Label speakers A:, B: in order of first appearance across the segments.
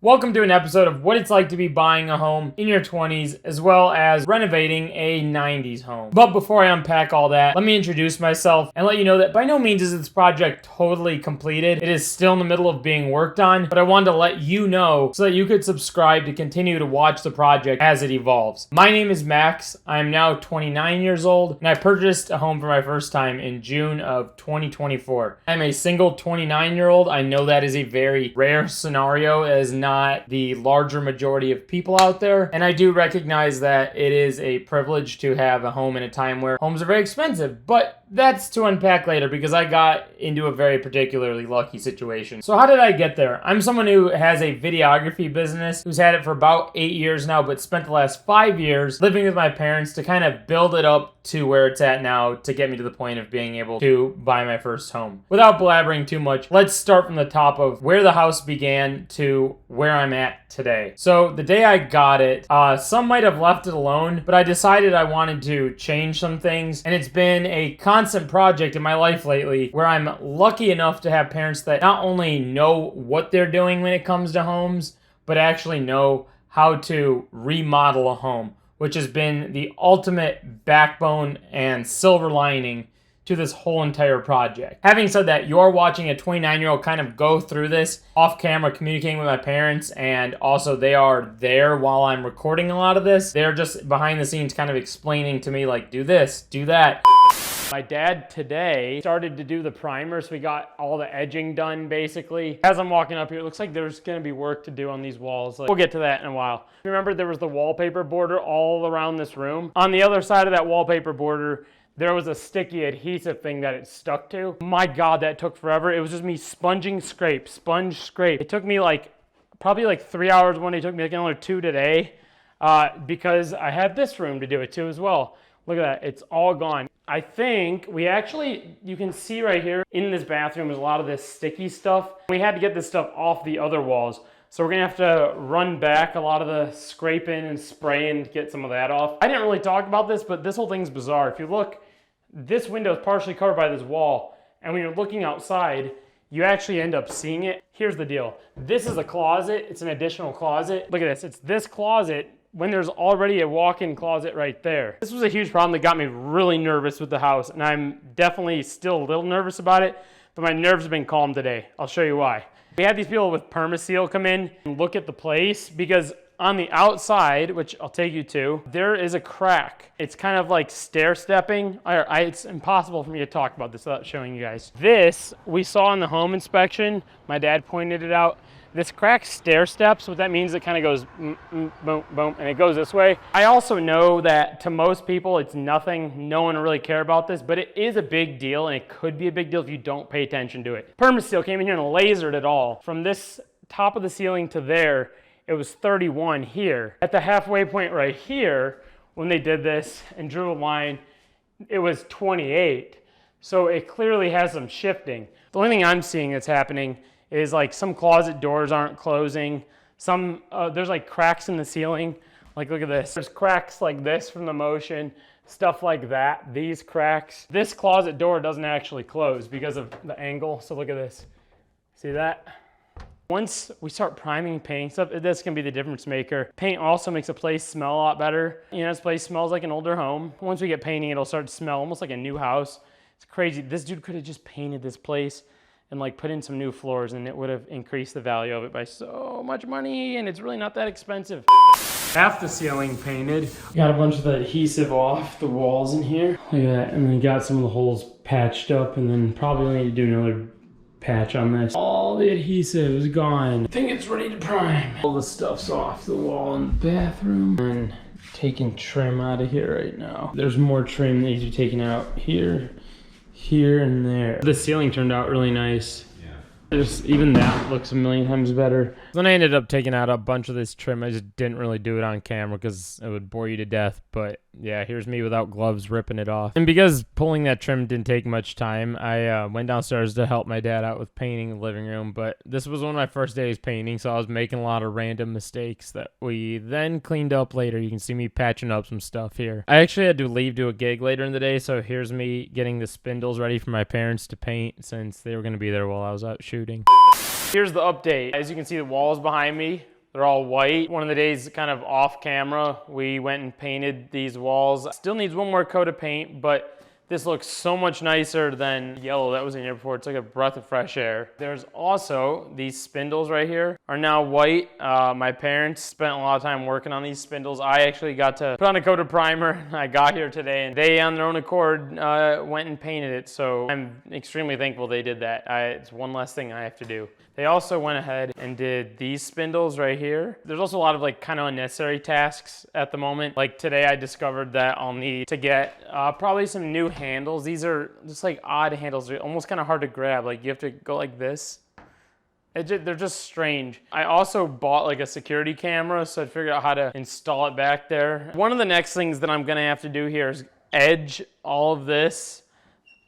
A: Welcome to an episode of what it's like to be buying a home in your 20s as well as renovating a 90s home. But before I unpack all that, let me introduce myself and let you know that by no means is this project totally completed. It is still in the middle of being worked on, but I wanted to let you know so that you could subscribe to continue to watch the project as it evolves. My name is Max. I am now 29 years old and I purchased a home for my first time in June of 2024. I'm a single 29-year-old. I know that is a very rare scenario as not the larger majority of people out there. And I do recognize that it is a privilege to have a home in a time where homes are very expensive, but that's to unpack later because I got into a very particularly lucky situation. So how did I get there? I'm someone who has a videography business, who's had it for about 8 years now, but spent the last 5 years living with my parents to kind of build it up to where it's at now to get me to the point of being able to buy my first home. Without blabbering too much, let's start from the top of where the house began to where I'm at today. So the day I got it, some might have left it alone, but I decided I wanted to change some things, and it's been a constant project in my life lately where I'm lucky enough to have parents that not only know what they're doing when it comes to homes, but actually know how to remodel a home, which has been the ultimate backbone and silver lining to this whole entire project. Having said that, you're watching a 29-year-old kind of go through this off camera, communicating with my parents, and also they are there while I'm recording a lot of this. They're just behind the scenes kind of explaining to me, like, do this, do that. My dad today started to do the primer, so we got all the edging done basically. As I'm walking up here, it looks like there's gonna be work to do on these walls. We'll get to that in a while. Remember there was the wallpaper border all around this room? On the other side of that wallpaper border, there was a sticky adhesive thing that it stuck to. My God, that took forever. It was just me sponge scrape. It took me probably like 3 hours one day. It took me like another 2 today because I had this room to do it too as well. Look at that, it's all gone. I think you can see right here in this bathroom is a lot of this sticky stuff. We had to get this stuff off the other walls. So we're gonna have to run back a lot of the scraping and spraying to get some of that off. I didn't really talk about this, but this whole thing's bizarre. If you look, this window is partially covered by this wall. And when you're looking outside, you actually end up seeing it. Here's the deal. This is a closet, it's an additional closet. Look at this, it's this closet when there's already a walk-in closet right there. This was a huge problem that got me really nervous with the house, and I'm definitely still a little nervous about it, but my nerves have been calm today. I'll show you why. We had these people with Permaseal come in and look at the place because on the outside, which I'll take you to, there is a crack. It's kind of like stair-stepping. It's impossible for me to talk about this without showing you guys. This, we saw in the home inspection. My dad pointed it out. This crack stair steps, what that means, it kind of goes boom, boom, and it goes this way. I also know that to most people, it's nothing. No one really care about this, but it is a big deal, and it could be a big deal if you don't pay attention to it. Permaseal came in here and lasered it all. From this top of the ceiling to there, it was 31 here. At the halfway point right here, when they did this and drew a line, it was 28. So it clearly has some shifting. The only thing I'm seeing that's happening is like some closet doors aren't closing. There's like cracks in the ceiling. Like look at this. There's cracks like this from the motion, stuff like that, these cracks. This closet door doesn't actually close because of the angle. So look at this, see that? Once we start priming, painting stuff, this can be the difference maker. Paint also makes a place smell a lot better. You know, this place smells like an older home. Once we get painting, it'll start to smell almost like a new house. It's crazy. This dude could have just painted this place and like put in some new floors and it would have increased the value of it by so much money, and it's really not that expensive. Half the ceiling painted. Got a bunch of the adhesive off the walls in here. Look at that, and then got some of the holes patched up, and then probably need to do another patch on this. All the adhesive is gone. I think it's ready to prime. All the stuff's off the wall in the bathroom. And taking trim out of here right now. There's more trim that needs to be taken out here, here, and there. The ceiling turned out really nice. Even that looks a million times better. Then I ended up taking out a bunch of this trim. I just didn't really do it on camera because it would bore you to death. But yeah, here's me without gloves ripping it off. And because pulling that trim didn't take much time, I went downstairs to help my dad out with painting the living room. But this was one of my first days painting, so I was making a lot of random mistakes that we then cleaned up later. You can see me patching up some stuff here. I actually had to leave to a gig later in the day, so here's me getting the spindles ready for my parents to paint since they were going to be there while I was out shooting. Here's the update. As you can see, the walls behind me They're all white. One of the days, kind of off camera, we went and painted these walls. Still needs one more coat of paint, but this looks so much nicer than yellow that was in here before. It's like a breath of fresh air. There's also these spindles right here are now white. My parents spent a lot of time working on these spindles. I actually got to put on a coat of primer. I got here today and they on their own accord went and painted it. So I'm extremely thankful they did that. It's one less thing I have to do. They also went ahead and did these spindles right here. There's also a lot of like kind of unnecessary tasks at the moment. Like today I discovered that I'll need to get probably some new handles. These are just like odd handles. They're almost kind of hard to grab. Like you have to go like this. They're just strange. I also bought like a security camera, so I figured out how to install it back there. One of the next things that I'm gonna have to do here is edge all of this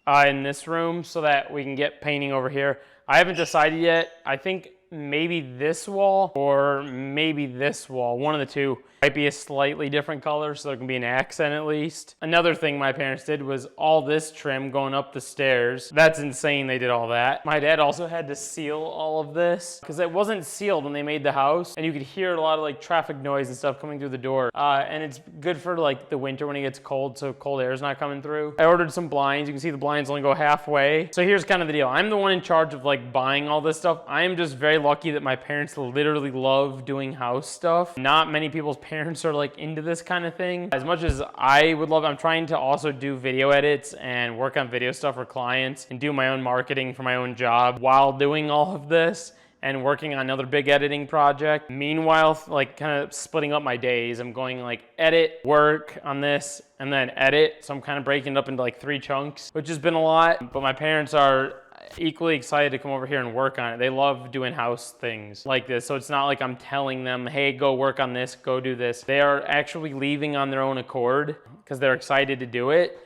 A: in this room so that we can get painting over here. I haven't decided yet. I think maybe this wall or maybe this wall, one of the two. Might be a slightly different color so there can be an accent at least. Another thing my parents did was all this trim going up the stairs. That's insane they did all that. My dad also had to seal all of this because it wasn't sealed when they made the house and you could hear a lot of like traffic noise and stuff coming through the door. And it's good for like the winter when it gets cold so cold air is not coming through. I ordered some blinds. You can see the blinds only go halfway. So here's kind of the deal. I'm the one in charge of like buying all this stuff. I am just very lucky that my parents literally love doing house stuff. Not many people's parents are like into this kind of thing. As much as I would love, I'm trying to also do video edits and work on video stuff for clients and do my own marketing for my own job while doing all of this and working on another big editing project. Meanwhile, like kind of splitting up my days. I'm going like edit, work on this, and then edit. So I'm kind of breaking it up into like 3 chunks, which has been a lot, but my parents are equally excited to come over here and work on it. They love doing house things like this. So it's not like I'm telling them, hey, go work on this, go do this. They are actually leaving on their own accord because they're excited to do it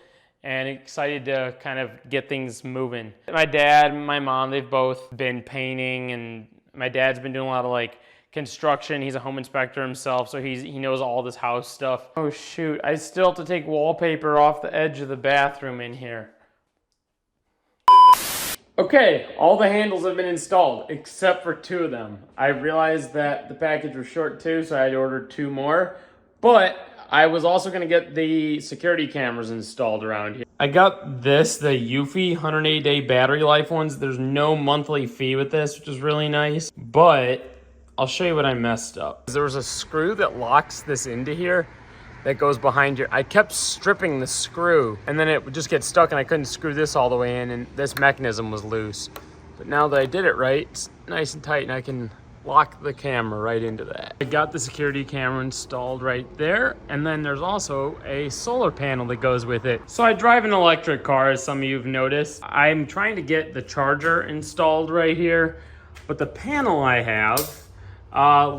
A: and excited to kind of get things moving. My dad and my mom, they've both been painting, and my dad's been doing a lot of like construction. He's a home inspector himself, so he knows all this house stuff. Oh shoot, I still have to take wallpaper off the edge of the bathroom in here. Okay, all the handles have been installed except for 2 of them. I realized that the package was short too, so I had to order 2 more. But I was also going to get the security cameras installed around here. I got the Eufy 180-day battery life ones. There's no monthly fee with this, which is really nice. But I'll show you what I messed up. There was a screw that locks this into here that goes behind here. I kept stripping the screw and then it would just get stuck and I couldn't screw this all the way in and this mechanism was loose. But now that I did it right, it's nice and tight and I can lock the camera right into that. I got the security camera installed right there, and then there's also a solar panel that goes with it. So I drive an electric car, as some of you have noticed. I'm trying to get the charger installed right here, but the panel I have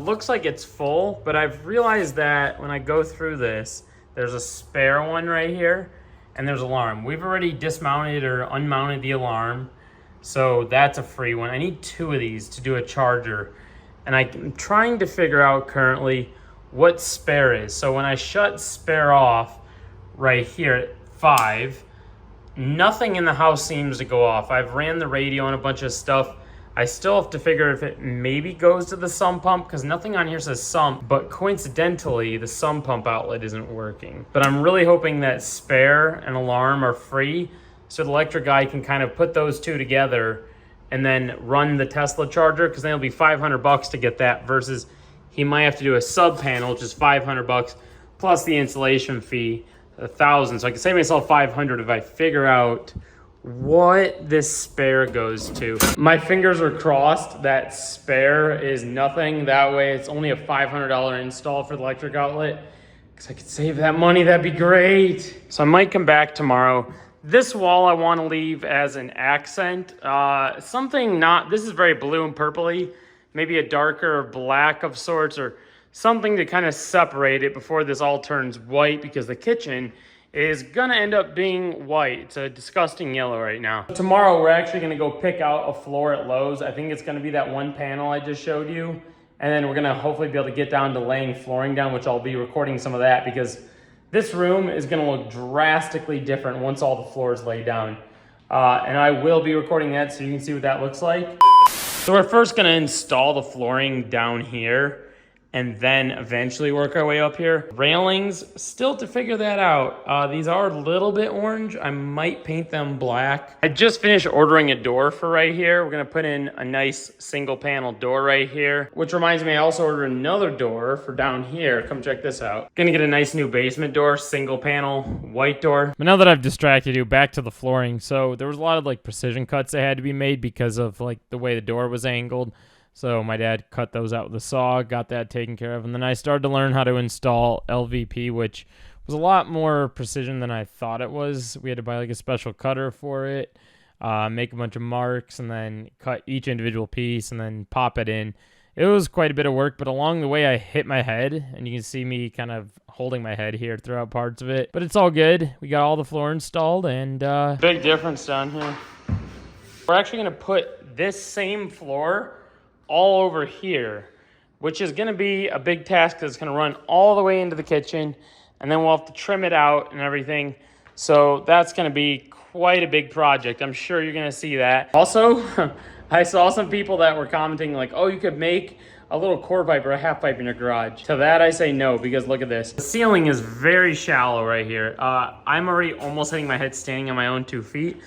A: looks like it's full, but I've realized that when I go through this, there's a spare one right here, and there's an alarm. We've already dismounted or unmounted the alarm, so that's a free one. I need 2 of these to do a charger, and I'm trying to figure out currently what spare is. So when I shut spare off right here at 5, nothing in the house seems to go off. I've ran the radio and a bunch of stuff. I still have to figure if it maybe goes to the sump pump, because nothing on here says sump, but coincidentally, the sump pump outlet isn't working. But I'm really hoping that spare and alarm are free, so the electric guy can kind of put those 2 together and then run the Tesla charger, because then it'll be $500 to get that, versus he might have to do a sub panel, which is $500 plus the installation fee, $1,000. So I can save myself $500 if I figure out what this spare goes to. My fingers are crossed that spare is nothing. That way it's only a $500 install for the electric outlet, because I could save that money. That'd be great. So I might come back tomorrow. This wall I want to leave as an accent. Something not, this is very blue and purpley, maybe a darker black of sorts or something to kind of separate it before this all turns white, because the kitchen is gonna end up being white. It's a disgusting yellow right now. Tomorrow we're actually gonna go pick out a floor at Lowe's. I think it's gonna be that one panel I just showed you. And then we're gonna hopefully be able to get down to laying flooring down, which I'll be recording some of that, because this room is gonna look drastically different once all the floors lay down. And I will be recording that so you can see what that looks like. So we're first gonna install the flooring down here. and then eventually work our way up here. Railings, still to figure that out. These are a little bit orange. I might paint them black. I just finished ordering a door for right here. We're gonna put in a nice single panel door right here, which reminds me I also ordered another door for down here. Come check this out. Gonna get a nice new basement door, single panel, white door. But now that I've distracted you, back to the flooring. So there was a lot of like precision cuts that had to be made because of like the way the door was angled. So my dad cut those out with a saw, got that taken care of, and then I started to learn how to install LVP, which was a lot more precision than I thought it was. We had to buy like a special cutter for it, make a bunch of marks, and then cut each individual piece and then pop it in. It was quite a bit of work, but along the way I hit my head, and you can see me kind of holding my head here throughout parts of it. But it's all good. We got all the floor installed, and big difference down here. We're actually gonna put this same floor all over here, which is gonna be a big task because it's gonna run all the way into the kitchen, and then we'll have to trim it out and everything. So that's gonna be quite a big project. I'm sure you're gonna see that. Also, I saw some people that were commenting like, oh, you could make a little quarter pipe or a half pipe in your garage. To that I say no, because look at this. The ceiling is very shallow right here. I'm already almost hitting my head standing on my own 2 feet.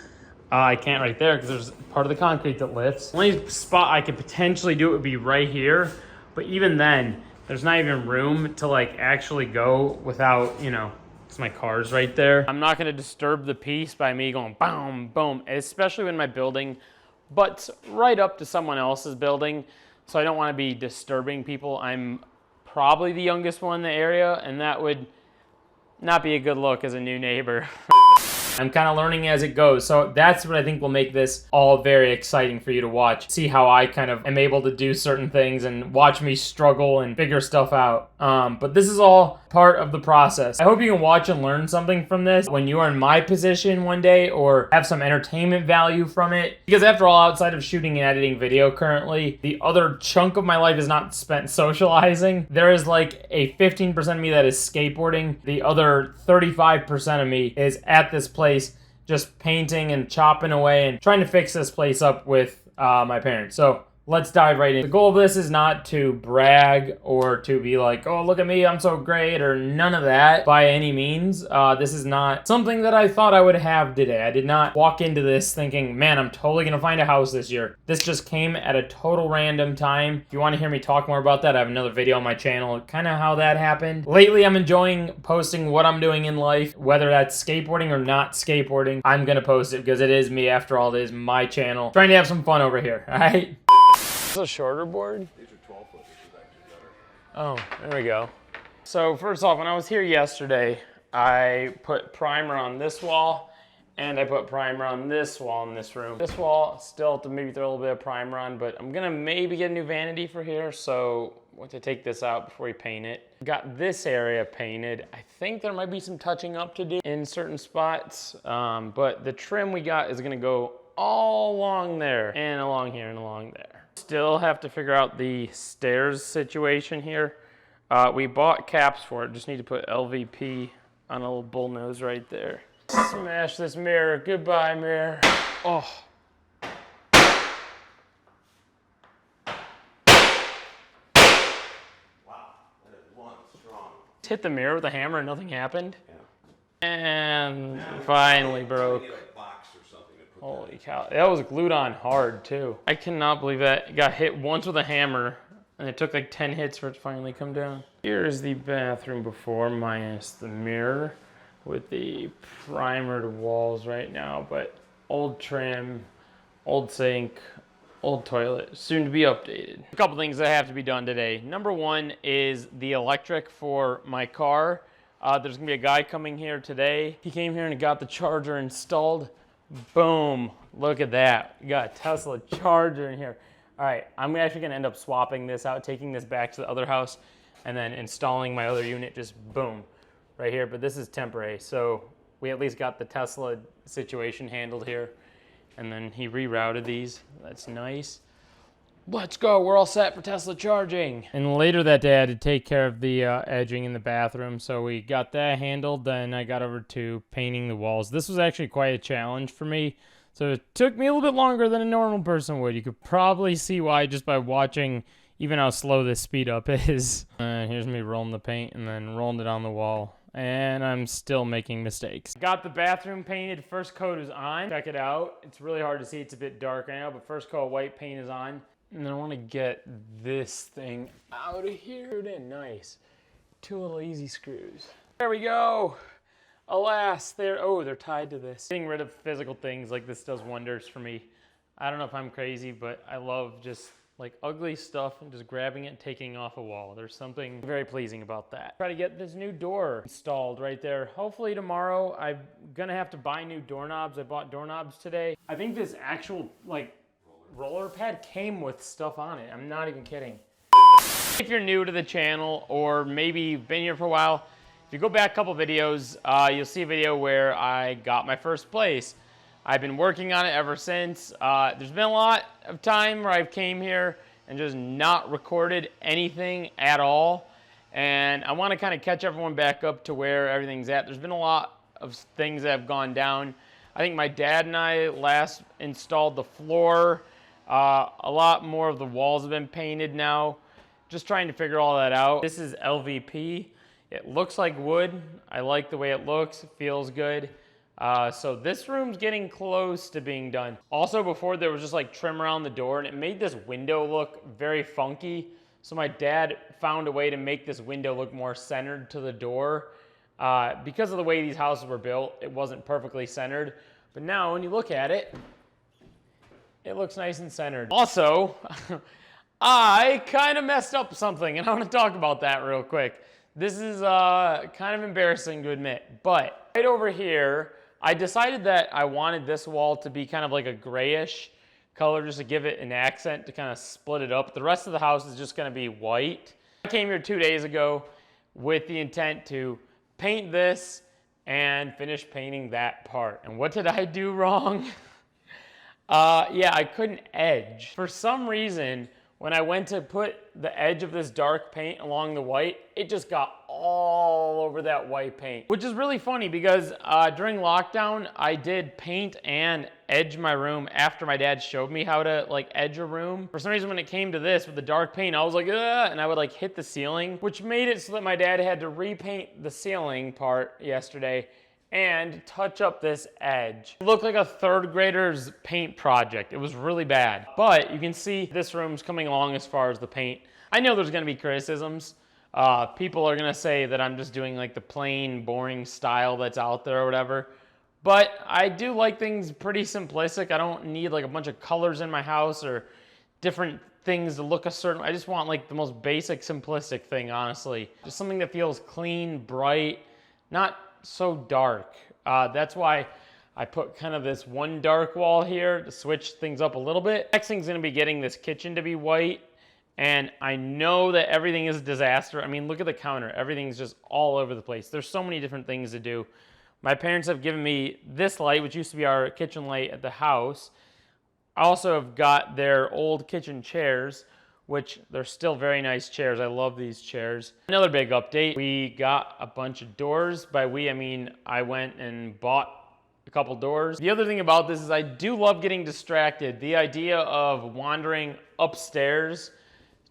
A: I can't right there because there's part of the concrete that lifts. The only spot I could potentially do it would be right here. But even then, there's not even room to like actually go without, you know, because my car's right there. I'm not gonna disturb the piece by me going boom, boom, especially when my building butts right up to someone else's building. So I don't wanna be disturbing people. I'm probably the youngest one in the area, and that would not be a good look as a new neighbor. I'm kind of learning as it goes. So that's what I think will make this all very exciting for you to watch. See how I kind of am able to do certain things and watch me struggle and figure stuff out. But this is all part of the process. I hope you can watch and learn something from this when you are in my position one day, or have some entertainment value from it. Because after all, outside of shooting and editing video currently, the other chunk of my life is not spent socializing. There is like a 15% of me that is skateboarding. The other 35% of me is at this place just painting and chopping away and trying to fix this place up with my parents. So let's dive right in. The goal of this is not to brag or to be like, oh, look at me, I'm so great, or none of that by any means. This is not something that I thought I would have today. I did not walk into this thinking, man, I'm totally gonna find a house this year. This just came at a total random time. If you want to hear me talk more about that, I have another video on my channel, kind of how that happened. Lately, I'm enjoying posting what I'm doing in life, whether that's skateboarding or not skateboarding. I'm gonna post it because it is me, after all. It is my channel. Trying to have some fun over here, all right? This is a shorter board?
B: These are 12 foot, which is actually better.
A: Oh, there we go. So first off, when I was here yesterday, I put primer on this wall, and I put primer on this wall in this room. This wall, still have to maybe throw a little bit of primer on, but I'm gonna maybe get a new vanity for here, so I want to take this out before we paint it. Got this area painted. I think there might be some touching up to do in certain spots, but the trim we got is gonna go all along there, and along here, and along there. Still have to figure out the stairs situation here. We bought caps for it. Just need to put LVP on a little bull nose right there. Smash this mirror. Goodbye, mirror. Oh.
B: Wow, that is one strong.
A: Hit the mirror with a hammer and nothing happened.
B: Yeah.
A: And finally broke.
B: Maybe like box or something to put
A: Holy cow. That was glued on hard too. I cannot believe that. It got hit once with a hammer, and it took like 10 hits for it to finally come down. Here's the bathroom before, minus the mirror, with the primered walls right now, but old trim, old sink, old toilet, soon to be updated. A couple things that have to be done today. Number one is the electric for my car. There's gonna be a guy coming here today. He came here and got the charger installed. Boom, look at that. We got a Tesla charger in here. All right, I'm actually gonna end up swapping this out, taking this back to the other house, and then installing my other unit, just boom, right here. But this is temporary, so we at least got the Tesla situation handled here. And then he rerouted these, that's nice. Let's go, we're all set for Tesla charging. And later that day I had to take care of the edging in the bathroom, so we got that handled. Then I got over to painting the walls. This was actually quite a challenge for me, so it took me a little bit longer than a normal person would. You could probably see why just by watching even how slow this speed up is. Here's me rolling the paint and then rolling it on the wall. And I'm still making mistakes. Got the bathroom painted. First coat is on. Check it out. It's really hard to see. It's a bit dark right now, but first coat of white paint is on. And then I want to get this thing out of here. Nice. 2 little easy screws. There we go. Alas, they're tied to this. Getting rid of physical things like this does wonders for me. I don't know if I'm crazy, but I love just like ugly stuff and just grabbing it and taking off a wall. There's something very pleasing about that. Try to get this new door installed right there. Hopefully tomorrow. I'm gonna have to buy new doorknobs. I bought doorknobs today. I think this actual like roller pad came with stuff on it. I'm not even kidding. If you're new to the channel or maybe you've been here for a while, if you go back a couple videos, you'll see a video where I got my first place. I've been working on it ever since. There's been a lot of time where I've came here and just not recorded anything at all. And I want to kind of catch everyone back up to where everything's at. There's been a lot of things that have gone down. I think my dad and I last installed the floor. A lot more of the walls have been painted now. Just trying to figure all that out. This is LVP. It looks like wood. I like the way it looks. It feels good. So this room's getting close to being done. Also, before there was just like trim around the door and it made this window look very funky. So my dad found a way to make this window look more centered to the door. Because of the way these houses were built, it wasn't perfectly centered. But now when you look at it, it looks nice and centered. Also, I kind of messed up something and I want to talk about that real quick. This is kind of embarrassing to admit, but right over here, I decided that I wanted this wall to be kind of like a grayish color just to give it an accent to kind of split it up. The rest of the house is just going to be white. I came here 2 days ago with the intent to paint this and finish painting that part. And what did I do wrong? Yeah, I couldn't edge. For some reason, when I went to put the edge of this dark paint along the white, it just got all over that white paint. Which is really funny because during lockdown, I did paint and edge my room after my dad showed me how to like edge a room. For some reason, when it came to this with the dark paint, I was like, ugh, and I would like hit the ceiling, which made it so that my dad had to repaint the ceiling part yesterday and touch up this edge. It looked like a third grader's paint project. It was really bad. But you can see this room's coming along as far as the paint. I know there's gonna be criticisms. People are gonna say that I'm just doing like the plain, boring style that's out there or whatever. But I do like things pretty simplistic. I don't need like a bunch of colors in my house or different things to look a certain way. I just want like the most basic, simplistic thing, honestly. Just something that feels clean, bright, not so dark. That's why I put kind of this one dark wall here to switch things up a little bit. Next thing's gonna be getting this kitchen to be white. And I know that everything is a disaster. I mean, look at the counter. Everything's just all over the place. There's so many different things to do. My parents have given me this light, which used to be our kitchen light at the house. I also have got their old kitchen chairs, which they're still very nice chairs. I love these chairs. Another big update, we got a bunch of doors. By we, I mean I went and bought a couple doors. The other thing about this is I do love getting distracted. The idea of wandering upstairs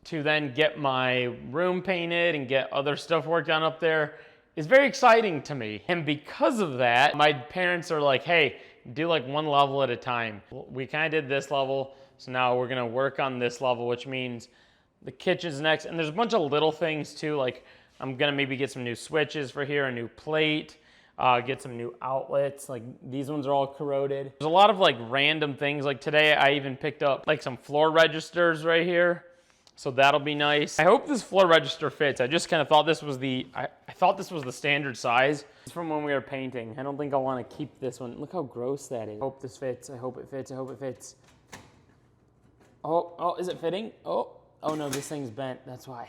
A: to then get my room painted and get other stuff worked on up there is very exciting to me. And because of that, my parents are like, hey, do like one level at a time. We kind of did this level, so now we're gonna work on this level, which means the kitchen's next. And there's a bunch of little things too, like I'm gonna maybe get some new switches for here, a new plate, get some new outlets. Like these ones are all corroded. There's a lot of like random things. Like today I even picked up like some floor registers right here. So that'll be nice. I hope this floor register fits. I just kind of thought this was I thought this was the standard size. It's from when we were painting. I don't think I want to keep this one. Look how gross that is. I hope this fits. I hope it fits. I hope it fits. Oh, is it fitting? Oh no, this thing's bent. That's why.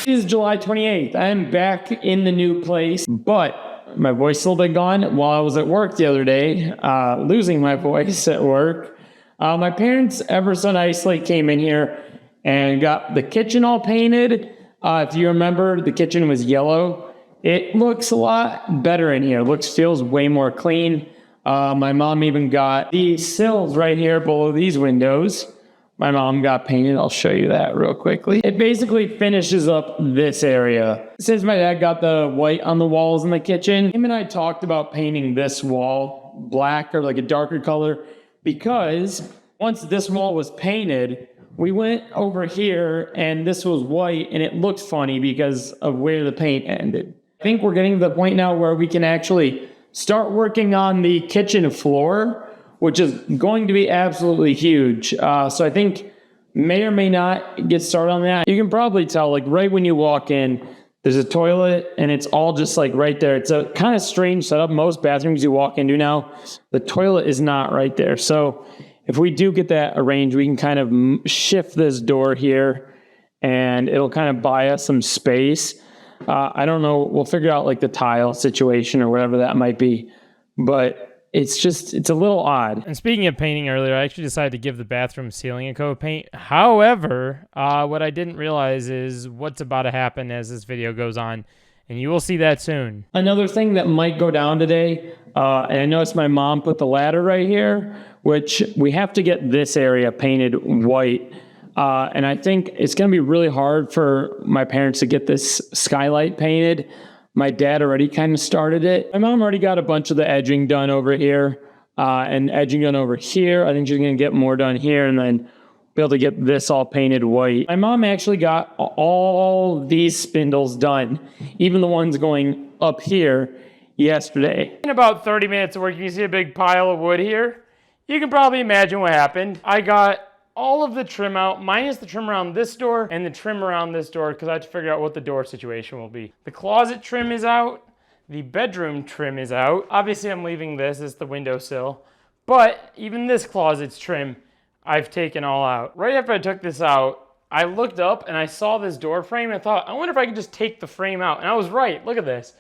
A: It is July 28th. I am back in the new place, but my voice still been gone. While I was at work the other day, losing my voice at work, my parents, ever so nicely, came in here and got the kitchen all painted. If you remember, the kitchen was yellow. It looks a lot better in here. Feels way more clean. My mom even got these sills right here below these windows. my mom got painted. I'll show you that real quickly. It basically finishes up this area. Since my dad got the white on the walls in the kitchen, him and I talked about painting this wall black or like a darker color, because once this wall was painted, we went over here and this was white and it looked funny because of where the paint ended. I think we're getting to the point now where we can actually start working on the kitchen floor, which is going to be absolutely huge. So I think may or may not get started on that. You can probably tell, like right when you walk in, there's a toilet and it's all just like right there. It's a kind of strange setup. Most bathrooms you walk into now, the toilet is not right there. So if we do get that arranged, we can kind of shift this door here and it'll kind of buy us some space. I don't know. We'll figure out like the tile situation or whatever that might be, but it's a little odd. And speaking of painting earlier, I actually decided to give the bathroom ceiling a coat of paint. However, what I didn't realize is what's about to happen as this video goes on, and you will see that soon. Another thing that might go down today, and I noticed my mom put the ladder right here, which we have to get this area painted white. And I think it's going to be really hard for my parents to get this skylight painted. My dad already kind of started it. My mom already got a bunch of the edging done over here and edging done over here. I think she's going to get more done here and then be able to get this all painted white. My mom actually got all these spindles done, even the ones going up here yesterday. In about 30 minutes of work, you can see a big pile of wood here. You can probably imagine what happened. I got all of the trim out, minus the trim around this door and the trim around this door, because I have to figure out what the door situation will be. The closet trim is out. The bedroom trim is out. Obviously, I'm leaving this as the windowsill, but even this closet's trim, I've taken all out. Right after I took this out, I looked up and I saw this door frame and I thought, I wonder if I could just take the frame out. And I was right, look at this.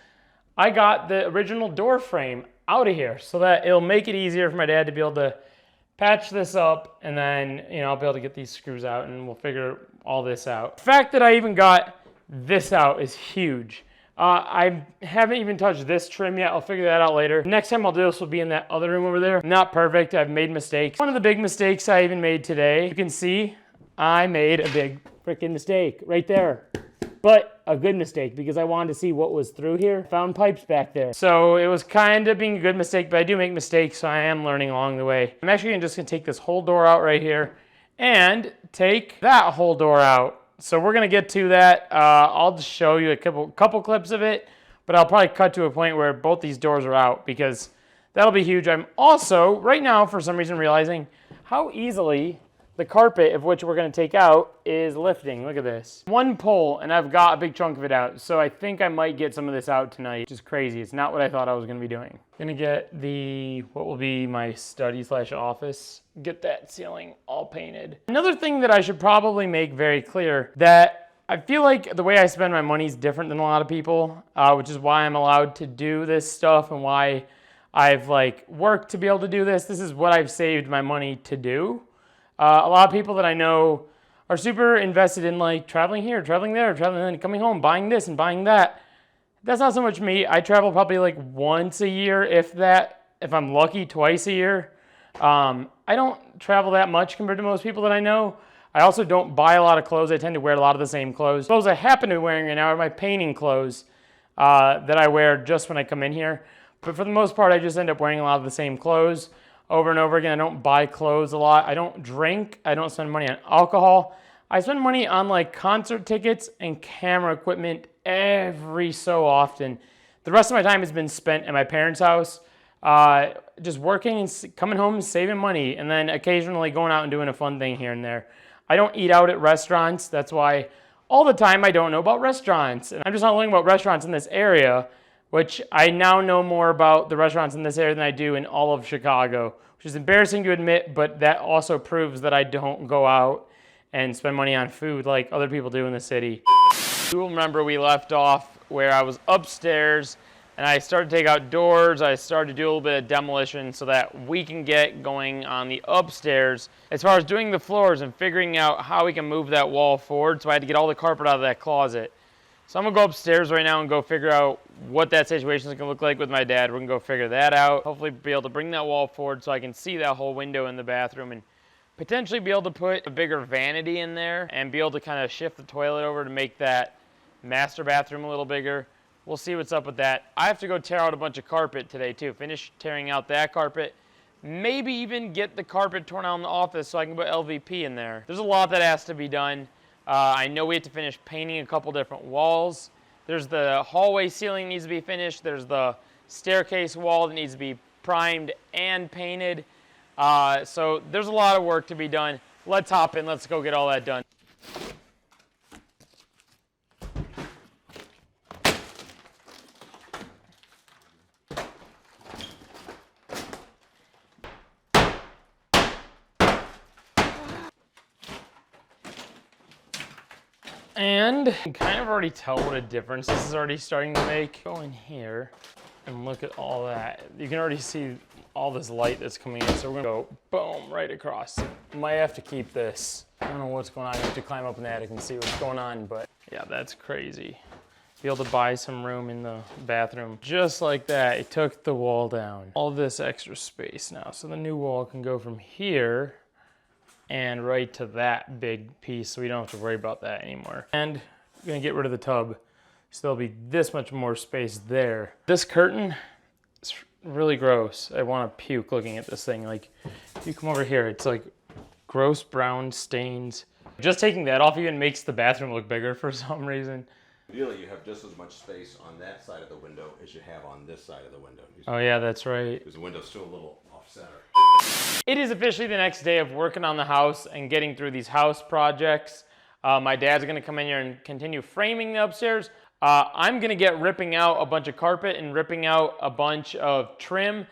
A: I got the original door frame out of here so that it'll make it easier for my dad to be able to patch this up, and then, I'll be able to get these screws out and we'll figure all this out. The fact that I even got this out is huge. I haven't even touched this trim yet. I'll figure that out later. Next time I'll do this will be in that other room over there. Not perfect. I've made mistakes. One of the big mistakes I even made today, you can see I made a big freaking mistake right there. But a good mistake, because I wanted to see what was through here. Found pipes back there. So it was kind of being a good mistake, but I do make mistakes, so I am learning along the way. I'm actually just gonna take this whole door out right here and take that whole door out. So we're gonna get to that. I'll just show you a couple clips of it, but I'll probably cut to a point where both these doors are out, because that'll be huge. I'm also, right now, for some reason, realizing how easily the carpet, of which we're going to take out, is lifting. Look at this. One pull, and I've got a big chunk of it out. So I think I might get some of this out tonight, which is crazy. It's not what I thought I was going to be doing. Going to get what will be my study/office, get that ceiling all painted. Another thing that I should probably make very clear, that I feel like the way I spend my money is different than a lot of people, which is why I'm allowed to do this stuff and why I've worked to be able to do this. This is what I've saved my money to do. A lot of people that I know are super invested in traveling here, traveling there, traveling and coming home, buying this and buying that. That's not so much me. I travel probably once a year, if I'm lucky, twice a year. I don't travel that much compared to most people that I know. I also don't buy a lot of clothes. I tend to wear a lot of the same clothes. Clothes I happen to be wearing right now are my painting clothes that I wear just when I come in here. But for the most part, I just end up wearing a lot of the same clothes over and over again. I don't buy clothes a lot. I don't drink. I don't spend money on alcohol. I spend money on concert tickets and camera equipment every so often. The rest of my time has been spent at my parents' house, just working and coming home and saving money, and then occasionally going out and doing a fun thing here and there. I don't eat out at restaurants. That's why all the time I don't know about restaurants. And I'm just not learning about restaurants in this area, which I now know more about the restaurants in this area than I do in all of Chicago, which is embarrassing to admit, but that also proves that I don't go out and spend money on food like other people do in the city. You'll remember we left off where I was upstairs and I started to take out doors. I started to do a little bit of demolition so that we can get going on the upstairs as far as doing the floors and figuring out how we can move that wall forward. So I had to get all the carpet out of that closet. So I'm gonna go upstairs right now and go figure out what that situation is gonna look like with my dad. We're gonna go figure that out. Hopefully be able to bring that wall forward so I can see that whole window in the bathroom and potentially be able to put a bigger vanity in there and be able to kind of shift the toilet over to make that master bathroom a little bigger. We'll see what's up with that. I have to go tear out a bunch of carpet today too. Finish tearing out that carpet. Maybe even get the carpet torn out in the office so I can put LVP in there. There's a lot that has to be done. I know we have to finish painting a couple different walls. There's the hallway ceiling needs to be finished. There's the staircase wall that needs to be primed and painted. So there's a lot of work to be done. Let's hop in. Let's go get all that done. And you can kind of already tell what a difference this is already starting to make. Go in here and look at all that. You can already see all this light that's coming in. So we're gonna go boom, right across. Might have to keep this. I don't know what's going on. I have to climb up in the attic and see what's going on, but yeah, that's crazy. Be able to buy some room in the bathroom. Just like that, it took the wall down. All this extra space now. So the new wall can go from here and right to that big piece, so we don't have to worry about that anymore. And we're gonna get rid of the tub, so there'll be this much more space there. This curtain is really gross. I wanna puke looking at this thing. Like, if you come over here, it's like gross brown stains. Just taking that off even makes the bathroom look bigger for some reason.
B: Ideally, you have just as much space on that side of the window as you have on this side of the window.
A: Oh yeah, that's right.
B: Because the window's still a little off center.
A: It is officially the next day of working on the house and getting through these house projects. My dad's gonna come in here and continue framing the upstairs. I'm gonna get ripping out a bunch of carpet and ripping out a bunch of trim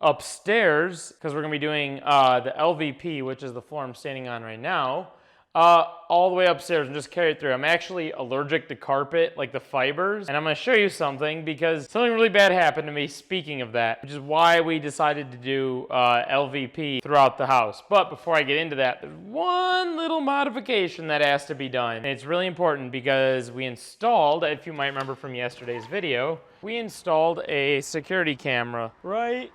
A: upstairs because we're gonna be doing the LVP, which is the floor I'm standing on right now, all the way upstairs and just carry it through. I'm actually allergic to carpet, like the fibers, and I'm gonna show you something because something really bad happened to me speaking of that, which is why we decided to do LVP throughout the house. But before I get into that, there's one little modification that has to be done. And it's really important because we installed, if you might remember from yesterday's video, we installed a security camera right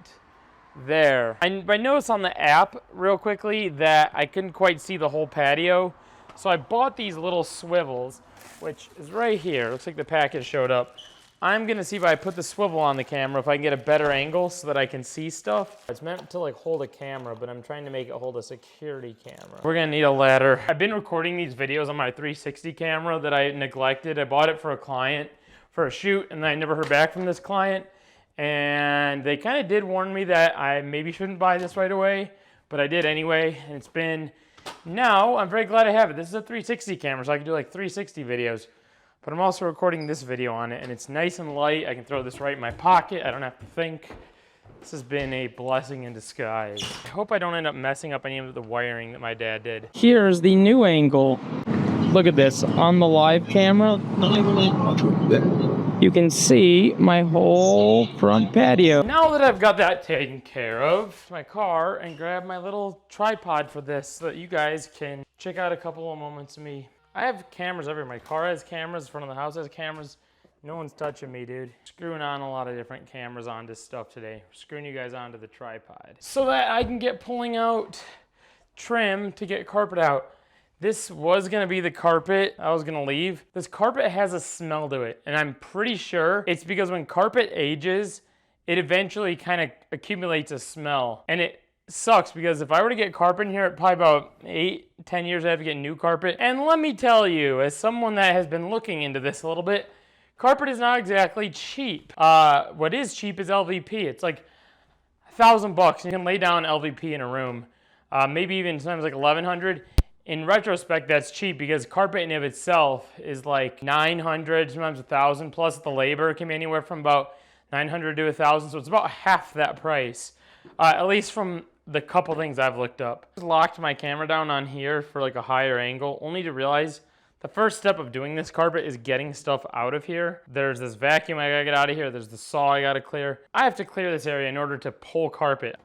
A: there. I noticed on the app real quickly that I couldn't quite see the whole patio. So I bought these little swivels, which is right here. Looks like the package showed up. I'm gonna see if I put the swivel on the camera, if I can get a better angle so that I can see stuff. It's meant to like hold a camera, but I'm trying to make it hold a security camera. We're gonna need a ladder. I've been recording these videos on my 360 camera that I neglected. I bought it for a client for a shoot and I never heard back from this client. And they kind of did warn me that I maybe shouldn't buy this right away, but I did anyway, and it's been, now I'm very glad I have it. This is a 360 camera, so I can do like 360 videos, but I'm also recording this video on it, and it's nice and light. I can throw this right in my pocket. I don't have to think. This has been a blessing in disguise. I hope I don't end up messing up any of the wiring that my dad did. Here's the new angle. Look at this, on the live camera. You can see my whole front patio. Now that I've got that taken care of, my car and grab my little tripod for this so that you guys can check out a couple of moments of me. I have cameras everywhere. My car has cameras, the front of the house has cameras. No one's touching me, dude. Screwing on a lot of different cameras onto stuff today. Screwing you guys onto the tripod. So that I can get pulling out trim to get carpet out. This was gonna be the carpet I was gonna leave. This carpet has a smell to it, and I'm pretty sure it's because when carpet ages, it eventually kind of accumulates a smell. And it sucks because if I were to get carpet in here, probably about 8-10 years I have to get new carpet. And let me tell you, as someone that has been looking into this a little bit, carpet is not exactly cheap. What is cheap is LVP. It's like $1,000. You can lay down LVP in a room. Maybe even sometimes like $1,100. In retrospect, that's cheap because carpet in of itself is like $900, sometimes $1,000, plus the labor can be anywhere from about $900 to $1,000, so it's about half that price, at least from the couple things I've looked up. I locked my camera down on here for like a higher angle, only to realize the first step of doing this carpet is getting stuff out of here. There's this vacuum I gotta get out of here, there's the saw I gotta clear. I have to clear this area in order to pull carpet.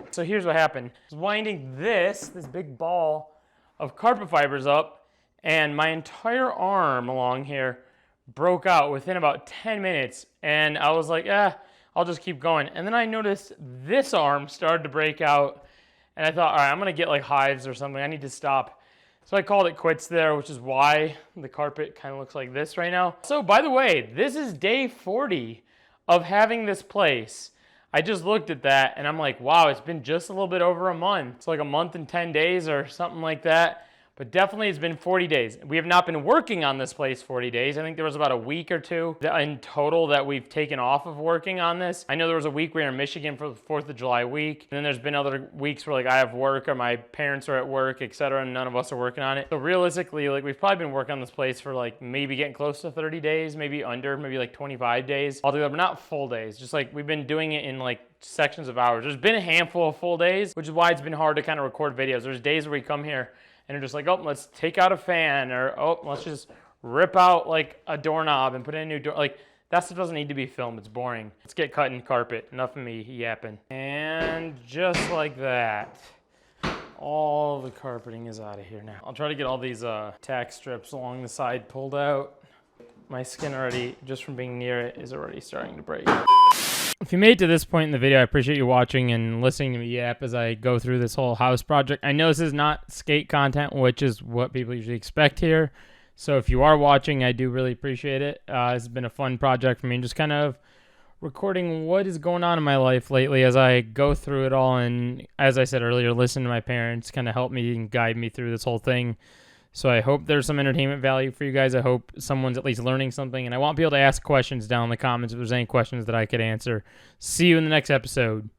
A: So here's what happened. I was winding this big ball of carpet fibers up, and my entire arm along here broke out within about 10 minutes. And I was like, I'll just keep going. And then I noticed this arm started to break out, And I thought, all right, I'm going to get like hives or something. I need to stop. So I called it quits there, which is why the carpet kind of looks like this right now. So by the way, this is day 40 of having this place. I just looked at that and I'm like, wow, it's been just a little bit over a month. It's like a month and 10 days or something like that. But definitely it's been 40 days. We have not been working on this place 40 days. I think there was about a week or two in total that we've taken off of working on this. I know there was a week we were in Michigan for the 4th of July week. And then there's been other weeks where like I have work or my parents are at work, etc. And none of us are working on it. So realistically, like we've probably been working on this place for like maybe getting close to 30 days, maybe under, maybe like 25 days. Altogether, but not full days. Just like we've been doing it in like sections of hours. There's been a handful of full days, which is why it's been hard to kind of record videos. There's days where we come here and they're just like, oh, let's take out a fan, or oh, let's just rip out like a doorknob and put in a new door. Like that stuff doesn't need to be filmed. It's boring. Let's get cutting carpet. Enough of me yapping. And just like that, all the carpeting is out of here now. I'll try to get all these tack strips along the side pulled out. My skin already, just from being near it, is already starting to break. If you made it to this point in the video, I appreciate you watching and listening to me yap as I go through this whole house project. I know this is not skate content, which is what people usually expect here. So if you are watching, I do really appreciate it. It's been a fun project for me, just kind of recording what is going on in my life lately as I go through it all. And as I said earlier, listen to my parents, kind of help me and guide me through this whole thing. So I hope there's some entertainment value for you guys. I hope someone's at least learning something. And I want people to ask questions down in the comments if there's any questions that I could answer. See you in the next episode.